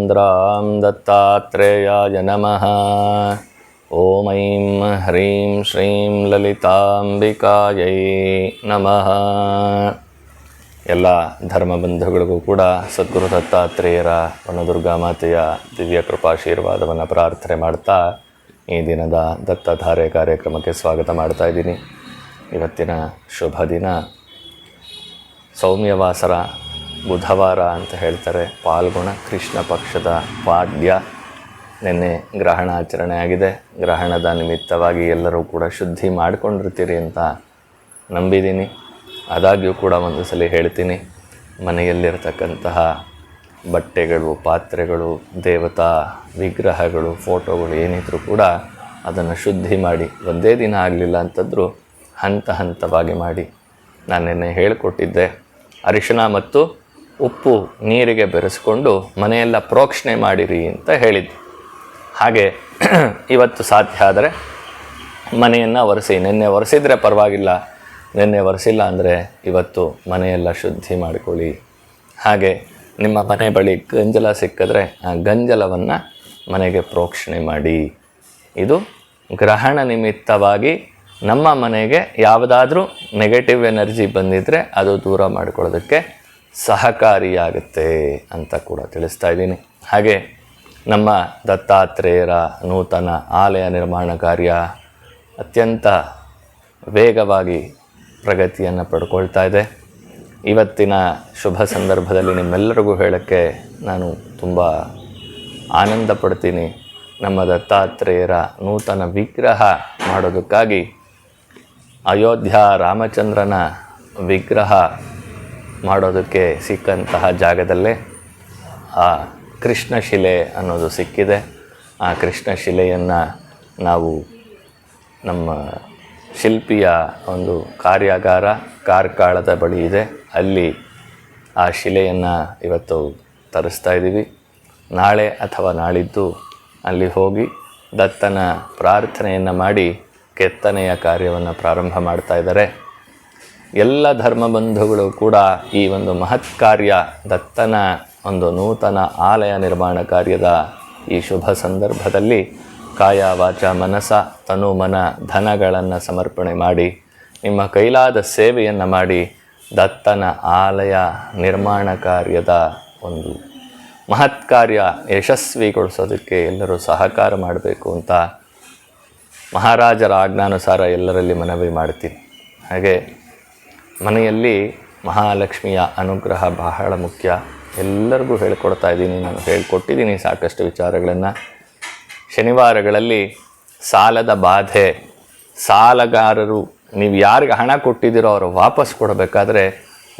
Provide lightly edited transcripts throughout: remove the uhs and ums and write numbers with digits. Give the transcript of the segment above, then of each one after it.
ಚಂದ್ರಾಂ ದತ್ತಾತ್ರೇಯಾಯ ನಮಃ. ಓಂ ಐಂ ಹ್ರೀಂ ಶ್ರೀಂ ಲಲಿತಾಂಬಿಕಾಯೈ ನಮಃ. ಎಲ್ಲ ಧರ್ಮಬಂಧುಗಳಿಗೂ ಕೂಡ ಸದ್ಗುರು ದತ್ತಾತ್ರೇಯರ ವನದುರ್ಗಾ ಮಾತೆಯ ದಿವ್ಯ ಕೃಪಾಶೀರ್ವಾದವನ್ನು ಪ್ರಾರ್ಥನೆ ಮಾಡ್ತಾ ಈ ದಿನದ ದತ್ತಧಾರೆ ಕಾರ್ಯಕ್ರಮಕ್ಕೆ ಸ್ವಾಗತ ಮಾಡ್ತಾ ಇದ್ದೀನಿ. ಇವತ್ತಿನ ಶುಭ ದಿನ ಸೌಮ್ಯವಾಸರ ಬುಧವಾರ ಅಂತ ಹೇಳ್ತಾರೆ. ಪಾಲ್ಗುಣ ಕೃಷ್ಣ ಪಕ್ಷದ ಪಾಡ್ಯ. ನಿನ್ನೆ ಗ್ರಹಣಾಚರಣೆ ಆಗಿದೆ. ಗ್ರಹಣದ ನಿಮಿತ್ತವಾಗಿ ಎಲ್ಲರೂ ಕೂಡ ಶುದ್ಧಿ ಮಾಡಿಕೊಂಡಿರ್ತೀರಿ ಅಂತ ನಂಬಿದ್ದೀನಿ. ಆದಾಗ್ಯೂ ಕೂಡ ಒಂದು ಸಲ ಹೇಳ್ತೀನಿ, ಮನೆಯಲ್ಲಿರ್ತಕ್ಕಂತಹ ಬಟ್ಟೆಗಳು, ಪಾತ್ರೆಗಳು, ದೇವತಾ ವಿಗ್ರಹಗಳು, ಫೋಟೋಗಳು ಏನಿದ್ರೂ ಕೂಡ ಅದನ್ನು ಶುದ್ಧಿ ಮಾಡಿ, ಒಂದೇ ದಿನ ಆಗಲಿಲ್ಲ ಅಂತಂದರೂ ಹಂತ ಹಂತವಾಗಿ ಮಾಡಿ. ನಾನು ನಿನ್ನೆ ಹೇಳಿಕೊಟ್ಟಿದ್ದೆ, ಅರಿಶಿಣ ಮತ್ತು ಉಪ್ಪು ನೀರಿಗೆ ಬೆರೆಸ್ಕೊಂಡು ಮನೆಯೆಲ್ಲ ಪ್ರೋಕ್ಷಣೆ ಮಾಡಿರಿ ಅಂತ ಹೇಳಿದ್ದೆ. ಹಾಗೆ ಇವತ್ತು ಸಾಧ್ಯ ಆದರೆ ಮನೆಯನ್ನು ಒರೆಸಿ. ನಿನ್ನೆ ಒರೆಸಿದರೆ ಪರವಾಗಿಲ್ಲ, ನಿನ್ನೆ ಒರೆಸಿಲ್ಲ ಅಂದರೆ ಇವತ್ತು ಮನೆಯೆಲ್ಲ ಶುದ್ಧಿ ಮಾಡಿಕೊಳ್ಳಿ. ಹಾಗೆ ನಿಮ್ಮ ಮನೆ ಬಳಿ ಗಂಜಲ ಸಿಕ್ಕಿದ್ರೆ ಆ ಗಂಜಲವನ್ನು ಮನೆಗೆ ಪ್ರೋಕ್ಷಣೆ ಮಾಡಿ. ಇದು ಗ್ರಹಣ ನಿಮಿತ್ತವಾಗಿ ನಮ್ಮ ಮನೆಗೆ ಯಾವುದಾದ್ರೂ ನೆಗೆಟಿವ್ ಎನರ್ಜಿ ಬಂದಿದ್ದರೆ ಅದು ದೂರ ಮಾಡಿಕೊಳ್ಳೋದಕ್ಕೆ ಸಹಕಾರಿಯಾಗುತ್ತೆ ಅಂತ ಕೂಡ ತಿಳಿಸ್ತಾ ಇದ್ದೀನಿ. ಹಾಗೆ ನಮ್ಮ ದತ್ತಾತ್ರೇಯರ ನೂತನ ಆಲಯ ನಿರ್ಮಾಣ ಕಾರ್ಯ ಅತ್ಯಂತ ವೇಗವಾಗಿ ಪ್ರಗತಿಯನ್ನು ಪಡ್ಕೊಳ್ತಾ ಇದೆ. ಇವತ್ತಿನ ಶುಭ ಸಂದರ್ಭದಲ್ಲಿ ನಿಮ್ಮೆಲ್ಲರಿಗೂ ಹೇಳೋಕ್ಕೆ ನಾನು ತುಂಬ ಆನಂದ ಪಡ್ತೀನಿ. ನಮ್ಮ ದತ್ತಾತ್ರೇಯರ ನೂತನ ವಿಗ್ರಹ ಮಾಡೋದಕ್ಕಾಗಿ ಅಯೋಧ್ಯ ರಾಮಚಂದ್ರನ ವಿಗ್ರಹ ಮಾಡೋದಕ್ಕೆ ಸಿಕ್ಕಂತಹ ಜಾಗದಲ್ಲೇ ಆ ಕೃಷ್ಣಶಿಲೆ ಅನ್ನೋದು ಸಿಕ್ಕಿದೆ. ಆ ಕೃಷ್ಣಶಿಲೆಯನ್ನು ನಾವು ನಮ್ಮ ಶಿಲ್ಪಿಯ ಒಂದು ಕಾರ್ಯಾಗಾರ ಕಾರ್ಕಳದ ಬಳಿ ಇದೆ, ಅಲ್ಲಿ ಆ ಶಿಲೆಯನ್ನು ಇವತ್ತು ತರಿಸ್ತಾ ಇದ್ದೀವಿ. ನಾಳೆ ಅಥವಾ ನಾಳಿದ್ದು ಅಲ್ಲಿ ಹೋಗಿ ದತ್ತನ ಪ್ರಾರ್ಥನೆಯನ್ನು ಮಾಡಿ ಕೆತ್ತನೆಯ ಕಾರ್ಯವನ್ನು ಪ್ರಾರಂಭ ಮಾಡ್ತಾ ಇದ್ದಾರೆ. ಎಲ್ಲ ಧರ್ಮಬಂಧುಗಳು ಕೂಡ ಈ ಒಂದು ಮಹತ್ ಕಾರ್ಯ, ದತ್ತನ ಒಂದು ನೂತನ ಆಲಯ ನಿರ್ಮಾಣ ಕಾರ್ಯದ ಈ ಶುಭ ಸಂದರ್ಭದಲ್ಲಿ ಕಾಯ ವಾಚ ಮನಸ ತನು ಮನ ಧನಗಳನ್ನು ಸಮರ್ಪಣೆ ಮಾಡಿ ನಿಮ್ಮ ಕೈಲಾದ ಸೇವೆಯನ್ನು ಮಾಡಿ ದತ್ತನ ಆಲಯ ನಿರ್ಮಾಣ ಕಾರ್ಯದ ಒಂದು ಮಹತ್ ಕಾರ್ಯ ಯಶಸ್ವಿಗೊಳಿಸೋದಕ್ಕೆ ಎಲ್ಲರೂ ಸಹಕಾರ ಮಾಡಬೇಕು ಅಂತ ಮಹಾರಾಜರ ಆಜ್ಞಾನುಸಾರ ಎಲ್ಲರಲ್ಲಿ ಮನವಿ ಮಾಡ್ತೀನಿ. ಹಾಗೆ ಮನೆಯಲ್ಲಿ ಮಹಾಲಕ್ಷ್ಮಿಯ ಅನುಗ್ರಹ ಬಹಳ ಮುಖ್ಯ. ಎಲ್ಲರಿಗೂ ಹೇಳ್ಕೊಡ್ತಾ ಇದ್ದೀನಿ, ನಾನು ಹೇಳ್ಕೊಟ್ಟಿದ್ದೀನಿ ಸಾಕಷ್ಟು ವಿಚಾರಗಳನ್ನು. ಶನಿವಾರಗಳಲ್ಲಿ ಸಾಲದ ಬಾಧೆ, ಸಾಲಗಾರರು ನೀವು ಯಾರಿಗೆ ಹಣ ಕೊಟ್ಟಿದ್ದೀರೋ ಅವರು ವಾಪಸ್ ಕೊಡಬೇಕಾದ್ರೆ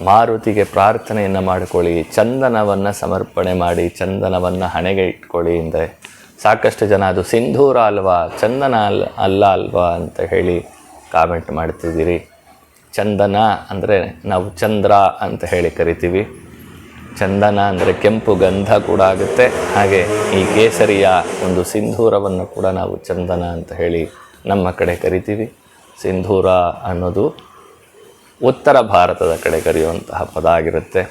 ಮಾರುತಿಗೆ ಪ್ರಾರ್ಥನೆಯನ್ನು ಮಾಡಿಕೊಳ್ಳಿ, ಚಂದನವನ್ನು ಸಮರ್ಪಣೆ ಮಾಡಿ, ಚಂದನವನ್ನು ಹಣೆಗೆ ಇಟ್ಕೊಳ್ಳಿ ಅಂದರೆ ಸಾಕಷ್ಟು ಜನ ಅದು ಸಿಂಧೂರ ಅಲ್ವಾ, ಚಂದನ ಅಲ್ಲ ಅಲ್ವಾ ಅಂತ ಹೇಳಿ ಕಾಮೆಂಟ್ ಮಾಡ್ತಿದ್ದೀರಿ. ಚಂದನ ಅಂದರೆ ನಾವು ಚಂದ್ರ ಅಂತ ಹೇಳಿ ಕರಿತೀವಿ. ಚಂದನ ಅಂದರೆ ಕೆಂಪು ಗಂಧ ಕೂಡ ಆಗುತ್ತೆ. ಹಾಗೆ ಈ ಕೇಸರಿಯ ಒಂದು ಸಿಂಧೂರವನ್ನು ಕೂಡ ನಾವು ಚಂದನ ಅಂತ ಹೇಳಿ ನಮ್ಮ ಕಡೆ ಕರಿತೀವಿ. ಸಿಂಧೂರ ಅನ್ನೋದು ಉತ್ತರ ಭಾರತದ ಕಡೆ ಕರೆಯುವಂತಹ ಪದ ಆಗಿರುತ್ತೆ.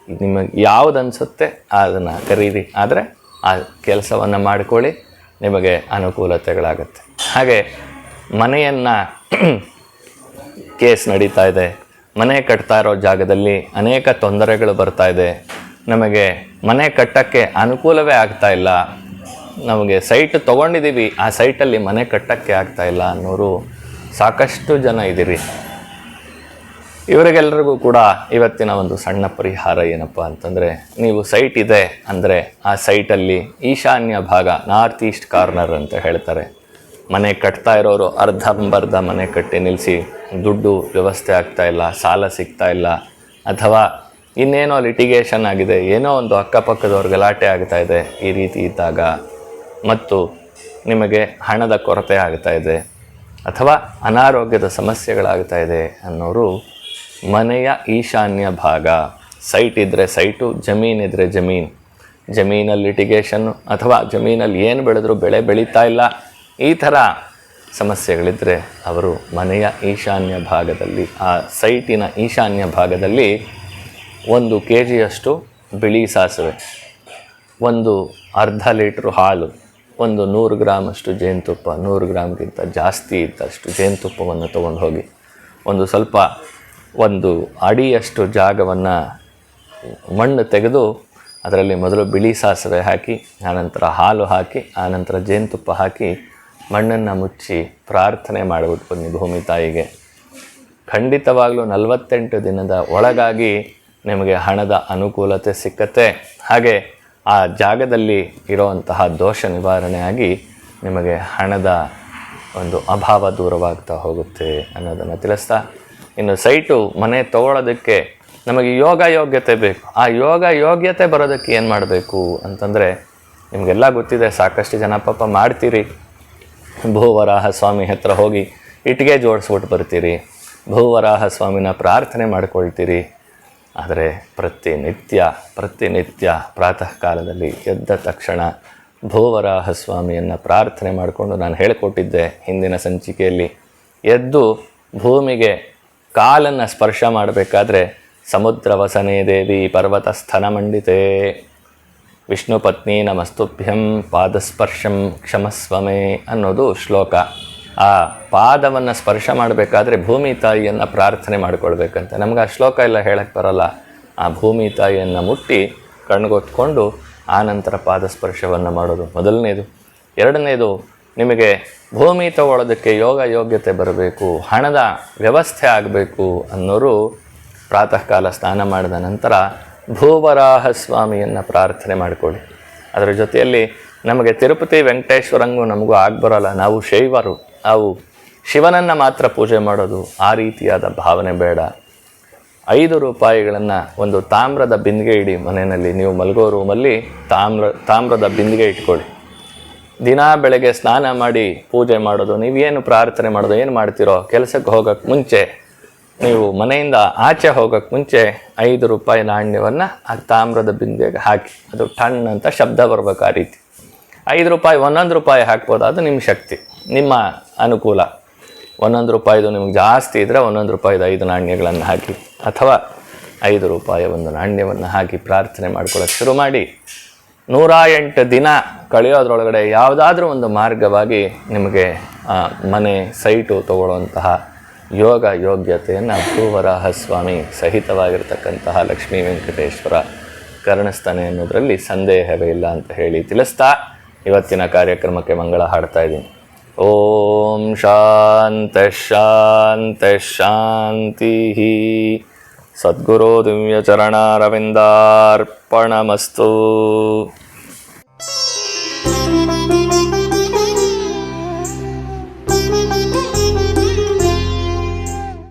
ನಿಮಗೆ ಯಾವುದು ಅನಿಸುತ್ತೆ ಅದನ್ನು ಕರೀರಿ, ಆದರೆ ಆ ಕೆಲಸವನ್ನು ಮಾಡಿಕೊಳ್ಳಿ, ನಿಮಗೆ ಅನುಕೂಲತೆಗಳಾಗುತ್ತೆ. ಹಾಗೆ ಮನೆಯನ್ನು ಕೇಸ್ ನಡೀತಾ ಇದೆ, ಮನೆ ಕಟ್ತಾ ಇರೋ ಜಾಗದಲ್ಲಿ ಅನೇಕ ತೊಂದರೆಗಳು ಬರ್ತಾ ಇದೆ, ನಮಗೆ ಮನೆ ಕಟ್ಟೋಕ್ಕೆ ಅನುಕೂಲವೇ ಆಗ್ತಾ ಇಲ್ಲ, ನಮಗೆ ಸೈಟ್ ತೊಗೊಂಡಿದ್ದೀವಿ ಆ ಸೈಟಲ್ಲಿ ಮನೆ ಕಟ್ಟೋಕ್ಕೆ ಆಗ್ತಾ ಇಲ್ಲ ಅನ್ನೋರು ಸಾಕಷ್ಟು ಜನ ಇದ್ದೀರಿ. ಇವರಿಗೆಲ್ಲರಿಗೂ ಕೂಡ ಇವತ್ತಿನ ಒಂದು ಸಣ್ಣ ಪರಿಹಾರ ಏನಪ್ಪ ಅಂತಂದರೆ, ನೀವು ಸೈಟ್ ಇದೆ ಅಂದರೆ ಆ ಸೈಟಲ್ಲಿ ಈಶಾನ್ಯ ಭಾಗ, ನಾರ್ತ್ ಈಸ್ಟ್ ಕಾರ್ನರ್ ಅಂತ ಹೇಳ್ತಾರೆ, ಮನೆ ಕಟ್ತಾ ಇರೋರು ಅರ್ಧಂಬರ್ಧ ಮನೆ ಕಟ್ಟಿ ನಿಲ್ಲಿಸಿ ದುಡ್ಡು ವ್ಯವಸ್ಥೆ ಆಗ್ತಾ ಇಲ್ಲ, ಸಾಲ ಸಿಗ್ತಾ ಇಲ್ಲ, ಅಥವಾ ಇನ್ನೇನೋ ಲಿಟಿಗೇಷನ್ ಆಗಿದೆ, ಏನೋ ಒಂದು ಅಕ್ಕಪಕ್ಕದವ್ರ ಗಲಾಟೆ ಆಗ್ತಾ ಇದೆ, ಈ ರೀತಿ ಇದ್ದಾಗ ಮತ್ತು ನಿಮಗೆ ಹಣದ ಕೊರತೆ ಆಗ್ತಾ ಇದೆ ಅಥವಾ ಅನಾರೋಗ್ಯದ ಸಮಸ್ಯೆಗಳಾಗ್ತಾ ಇದೆ ಅನ್ನೋರು ಮನೆಯ ಈಶಾನ್ಯ ಭಾಗ, ಸೈಟ್ ಇದ್ದರೆ ಸೈಟು, ಜಮೀನಿದ್ರೆ ಜಮೀನಲ್ಲಿ ಲಿಟಿಗೇಷನ್ನು ಅಥವಾ ಜಮೀನಲ್ಲಿ ಏನು ಬೆಳೆದ್ರೂ ಬೆಳೆ ಬೆಳೀತಾ ಇಲ್ಲ, ಈ ಥರ ಸಮಸ್ಯೆಗಳಿದ್ದರೆ ಅವರು ಮನೆಯ ಈಶಾನ್ಯ ಭಾಗದಲ್ಲಿ, ಆ ಸೈಟಿನ ಈಶಾನ್ಯ ಭಾಗದಲ್ಲಿ 1 kg ಬಿಳಿ ಸಾಸಿವೆ, ಒಂದು ಅರ್ಧ ಲೀಟ್ರು ಹಾಲು, ಒಂದು 100 ಗ್ರಾಮಷ್ಟು ಜೇನುತುಪ್ಪ, 100 ಗ್ರಾಮ್ಗಿಂತ ಜಾಸ್ತಿ ಇದ್ದಷ್ಟು ಜೇನುತುಪ್ಪವನ್ನು ತೊಗೊಂಡು ಹೋಗಿ ಒಂದು ಅಡಿಯಷ್ಟು ಜಾಗವನ್ನು ಮಣ್ಣು ತೆಗೆದು ಅದರಲ್ಲಿ ಮೊದಲು ಬಿಳಿ ಸಾಸಿವೆ ಹಾಕಿ, ಆನಂತರ ಹಾಲು ಹಾಕಿ, ಆನಂತರ ಜೇನುತುಪ್ಪ ಹಾಕಿ ಮಣ್ಣನ್ನು ಮುಚ್ಚಿ ಪ್ರಾರ್ಥನೆ ಮಾಡಿಬಿಟ್ಟು ಬನ್ನಿ ಭೂಮಿ ತಾಯಿಗೆ. ಖಂಡಿತವಾಗಲೂ 48 ದಿನದ ಒಳಗಾಗಿ ನಿಮಗೆ ಹಣದ ಅನುಕೂಲತೆ ಸಿಕ್ಕತ್ತೆ. ಹಾಗೆ ಆ ಜಾಗದಲ್ಲಿ ಇರೋವಂತಹ ದೋಷ ನಿವಾರಣೆ ಆಗಿ ನಿಮಗೆ ಹಣದ ಒಂದು ಅಭಾವ ದೂರವಾಗ್ತಾ ಹೋಗುತ್ತೆ ಅನ್ನೋದನ್ನು ತಿಳಿಸ್ತಾ, ಇನ್ನು ಸೈಟು ಮನೆ ತೊಗೊಳೋದಕ್ಕೆ ನಮಗೆ ಯೋಗ್ಯತೆ ಬೇಕು. ಆ ಯೋಗ್ಯತೆ ಬರೋದಕ್ಕೆ ಏನು ಮಾಡಬೇಕು ಅಂತಂದರೆ, ನಿಮಗೆಲ್ಲ ಗೊತ್ತಿದೆ, ಸಾಕಷ್ಟು ಜನ ಪಾಪ ಮಾಡ್ತೀರಿ. ಭೂವರಾಹ ಸ್ವಾಮಿ ಹತ್ರ ಹೋಗಿ ಇಟ್ಟಿಗೆ ಜೋಡಿಸ್ಬಿಟ್ಟು ಬರ್ತೀರಿ, ಭೂವರಾಹ ಸ್ವಾಮಿನ ಪ್ರಾರ್ಥನೆ ಮಾಡ್ಕೊಳ್ತೀರಿ. ಆದರೆ ಪ್ರತಿನಿತ್ಯ ಪ್ರಾತಃ ಕಾಲದಲ್ಲಿ ಎದ್ದ ತಕ್ಷಣ ಭೂವರಾಹ ಸ್ವಾಮಿಯನ್ನು ಪ್ರಾರ್ಥನೆ ಮಾಡಿಕೊಂಡು, ನಾನು ಹೇಳಿಕೊಟ್ಟಿದ್ದೆ ಹಿಂದಿನ ಸಂಚಿಕೆಯಲ್ಲಿ, ಎದ್ದು ಭೂಮಿಗೆ ಕಾಲನ್ನು ಸ್ಪರ್ಶ ಮಾಡಬೇಕಾದ್ರೆ ಸಮುದ್ರ ವಸನೆ ದೇವಿ ಪರ್ವತ ಸ್ಥನ ಮಂಡಿತೆ ವಿಷ್ಣು ಪತ್ನಿ ನಮಸ್ತುಭ್ಯಂ ಪಾದಸ್ಪರ್ಶಂ ಕ್ಷಮಸ್ವಮೇ ಅನ್ನೋದು ಶ್ಲೋಕ. ಆ ಪಾದವನ್ನು ಸ್ಪರ್ಶ ಮಾಡಬೇಕಾದ್ರೆ ಭೂಮಿ ತಾಯಿಯನ್ನು ಪ್ರಾರ್ಥನೆ ಮಾಡ್ಕೊಳ್ಬೇಕಂತೆ. ನಮ್ಗೆ ಆ ಶ್ಲೋಕ ಎಲ್ಲ ಹೇಳಕ್ಕೆ ಬರೋಲ್ಲ. ಆ ಭೂಮಿ ತಾಯಿಯನ್ನು ಮುಟ್ಟಿ ಕಣ್ಗೊತ್ಕೊಂಡು ಆನಂತರ ಪಾದಸ್ಪರ್ಶವನ್ನು ಮಾಡೋದು ಮೊದಲನೇದು. ಎರಡನೇದು, ನಿಮಗೆ ಭೂಮಿ ತಗೊಳ್ಳೋದಕ್ಕೆ ಯೋಗ್ಯತೆ ಬರಬೇಕು, ಹಣದ ವ್ಯವಸ್ಥೆ ಆಗಬೇಕು ಅನ್ನೋರು ಪ್ರಾತಃ ಕಾಲ ಸ್ನಾನ ಮಾಡಿದ ನಂತರ ಭೂವರಾಹ ಸ್ವಾಮಿಯನ್ನು ಪ್ರಾರ್ಥನೆ ಮಾಡಿಕೊಳ್ಳಿ. ಅದರ ಜೊತೆಯಲ್ಲಿ ನಮಗೆ ತಿರುಪತಿ ವೆಂಕಟೇಶ್ವರಂಗೂ ನಮಗೂ ಆಗಬರೋಲ್ಲ, ನಾವು ಶೈವರು, ನಾವು ಶಿವನನ್ನು ಮಾತ್ರ ಪೂಜೆ ಮಾಡೋದು, ಆ ರೀತಿಯಾದ ಭಾವನೆ ಬೇಡ. 5 ರೂಪಾಯಿಗಳನ್ನು ಒಂದು ತಾಮ್ರದ ಬಿಂದಿಗೆ ಇಡಿ ಮನೆಯಲ್ಲಿ. ನೀವು ಮಲಗೋ ರೂಮಲ್ಲಿ ತಾಮ್ರದ ಬಿಂದಿಗೆ ಇಟ್ಕೊಳ್ಳಿ. ದಿನಾ ಬೆಳಗ್ಗೆ ಸ್ನಾನ ಮಾಡಿ ಪೂಜೆ ಮಾಡೋದು, ನೀವೇನು ಪ್ರಾರ್ಥನೆ ಮಾಡೋದು, ಏನು ಮಾಡ್ತೀರೋ, ಕೆಲಸಕ್ಕೆ ಹೋಗೋಕ್ಕೆ ಮುಂಚೆ, ನೀವು ಮನೆಯಿಂದ ಆಚೆ ಹೋಗೋಕ್ಕೆ ಮುಂಚೆ 5 ರೂಪಾಯಿ ನಾಣ್ಯವನ್ನು ಆ ತಾಮ್ರದ ಬಿಂದಿಗೆಗೆ ಹಾಕಿ, ಅದು ಟಣ್ ಅಂತ ಶಬ್ದ ಬರಬೇಕು. ಆ ರೀತಿ 5 ರೂಪಾಯಿ, 1 ರೂಪಾಯಿ ಹಾಕ್ಬೋದು, ಅದು ನಿಮ್ಮ ಶಕ್ತಿ, ನಿಮ್ಮ ಅನುಕೂಲ. 1 ರೂಪಾಯಿದು ನಿಮ್ಗೆ ಜಾಸ್ತಿ ಇದ್ದರೆ 1 ರೂಪಾಯಿದು 5 ನಾಣ್ಯಗಳನ್ನು ಹಾಕಿ, ಅಥವಾ 5 ರೂಪಾಯಿ ಒಂದು ನಾಣ್ಯವನ್ನು ಹಾಕಿ ಪ್ರಾರ್ಥನೆ ಮಾಡ್ಕೊಳ್ಳೋಕ್ಕೆ ಶುರು ಮಾಡಿ. 108 ದಿನ ಕಳೆಯೋದ್ರೊಳಗಡೆ ಯಾವುದಾದ್ರೂ ಒಂದು ಮಾರ್ಗವಾಗಿ ನಿಮಗೆ ಮನೆ ಸೈಟು ತಗೊಳ್ಳುವಂತಹ ಯೋಗ್ಯತೆಯನ್ನು ಭೂವರಾಹ ಸ್ವಾಮಿ ಸಹಿತವಾಗಿರ್ತಕ್ಕಂತಹ ಲಕ್ಷ್ಮೀ ವೆಂಕಟೇಶ್ವರ ಕರುಣಿಸ್ತಾನೆ ಅನ್ನೋದರಲ್ಲಿ ಸಂದೇಹವೇ ಇಲ್ಲ ಅಂತ ಹೇಳಿ ತಿಳಿಸ್ತಾ ಇವತ್ತಿನ ಕಾರ್ಯಕ್ರಮಕ್ಕೆ ಮಂಗಳ ಹಾಡ್ತಾ ಇದ್ದೀನಿ. ಓಂ ಶಾಂತಿ ಸದ್ಗುರು ದಿವ್ಯ ಚರಣಾರವಿಂದಾರ್ಪಣಮಸ್ತು.